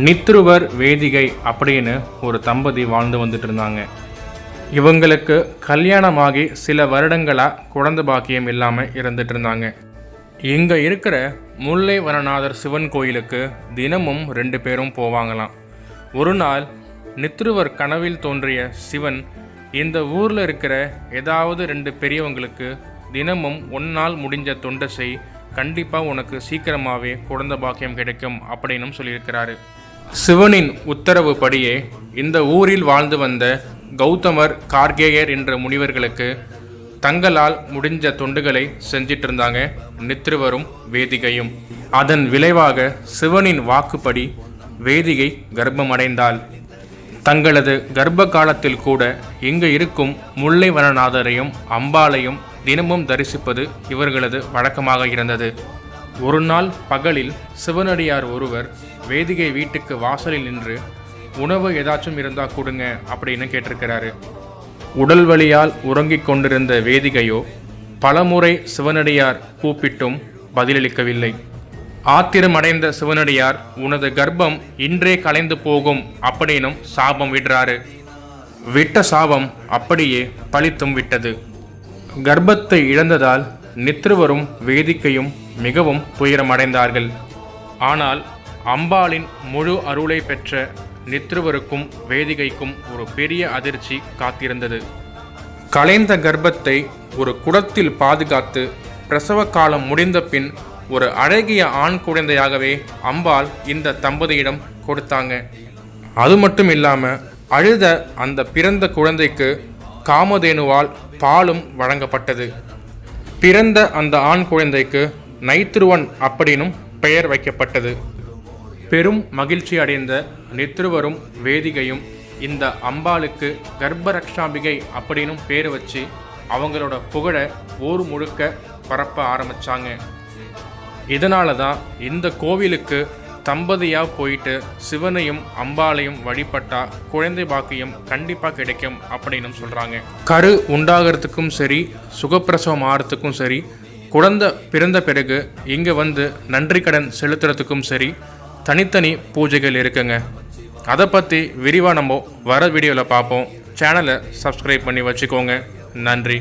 நித்ருவர் வேதிகை அப்படின்னு ஒரு தம்பதி வாழ்ந்து வந்துட்டு இருந்தாங்க. இவங்களுக்கு கல்யாணமாகி சில வருடங்களாக குழந்தை பாக்கியம் இல்லாமல் இருந்துட்டு இருந்தாங்க. இங்கே இருக்கிற முல்லை வனநாதர் சிவன் கோயிலுக்கு தினமும் 2 பேரும் போவாங்களாம். ஒரு நாள் நித்ருவர் கனவில் தோன்றிய சிவன், இந்த ஊரில் இருக்கிற ஏதாவது 2 பெரியவங்களுக்கு தினமும் ஒன்னால் முடிஞ்ச தொண்டை செய், கண்டிப்பாக உனக்கு சீக்கிரமாகவே குழந்தை பாக்கியம் கிடைக்கும் அப்படின்னு சொல்லியிருக்கிறாரு. சிவனின் உத்தரவு படியே இந்த ஊரில் வாழ்ந்து வந்த கௌதமர், கார்கேயர் என்ற முனிவர்களுக்கு தங்களால் முடிஞ்ச தொண்டுகளை செஞ்சிட்டு இருந்தாங்க நித்ருவரும் வேதிகையும். அதன் விளைவாக சிவனின் வாக்குப்படி வேதிகை கர்ப்பமடைந்தாள். தங்களது கர்ப்ப காலத்தில் கூட இங்கு இருக்கும் முல்லை வனநாதரையும் அம்பாளையும் தினமும் தரிசிப்பது இவர்களது வழக்கமாக இருந்தது. ஒரு நாள் பகலில் சிவனடியார் ஒருவர் வேதிகை வீட்டுக்கு வாசலில் நின்று உணவு ஏதாச்சும் இருந்தால் கொடுங்க அப்படின்னு கேட்டிருக்கிறாரு. உடல் வலியால் உறங்கிக் கொண்டிருந்த வேதிகையோ பலமுறை சிவனடியார் கூப்பிட்டும் பதிலளிக்கவில்லை. ஆத்திரமடைந்த சிவனடியார், உனது கர்ப்பம் இன்றே கலைந்து போகும் அப்படின்னும் சாபம் விடுறாரு. விட்ட சாபம் அப்படியே பலித்தும் விட்டது. கர்ப்பத்தை இழந்ததால் நித்ருவரும் வேதிக்கையும் மிகவும் துயரமடைந்தார்கள். ஆனால் அம்பாளின் முழு அருளை பெற்ற நித்ருவருக்கும் வேதிகைக்கும் ஒரு பெரிய அதிர்ச்சி காத்திருந்தது. கலைந்த கர்ப்பத்தை ஒரு குடத்தில் பாதுகாத்து பிரசவ காலம் முடிந்த பின் ஒரு அழகிய ஆண் குழந்தையாகவே அம்பாள் இந்த தம்பதியிடம் கொடுத்தாங்க. அது மட்டும் இல்லாமல் அழுத அந்த பிறந்த குழந்தைக்கு காமதேனுவால் பாலும் வழங்கப்பட்டது. பிறந்த அந்த ஆண் குழந்தைக்கு நைத்ருவன் அப்படின்னும் பெயர் வைக்கப்பட்டது. பெரும் மகிழ்ச்சி அடைந்த நித்ருவரும் வேதிகையும் இந்த அம்பாளுக்கு கர்ப்பரக்ஷாம்பிகை அப்படின்னும் பேர் வச்சு அவங்களோட புகழை ஊர் முழுக்க பரப்ப ஆரம்பித்தாங்க. இதனால தான் இந்த கோவிலுக்கு தம்பதியாக போயிட்டு சிவனையும் அம்பாளையும் வழிபட்டா குழந்தை பாக்கியம் கண்டிப்பாக கிடைக்கும் அப்படின்னு சொல்கிறாங்க. கரு உண்டாகிறதுக்கும் சரி, சுகப்பிரசவம் ஆகிறதுக்கும் சரி, குழந்தை பிறந்த பிறகு இங்கே வந்து நன்றி கடன் செலுத்துறதுக்கும் சரி தனித்தனி பூஜைகள் இருக்குங்க. அதை பற்றி விரிவாக நம்ம வர வீடியோவில் பார்ப்போம். சேனலை சப்ஸ்கிரைப் பண்ணி வச்சுக்கோங்க. நன்றி.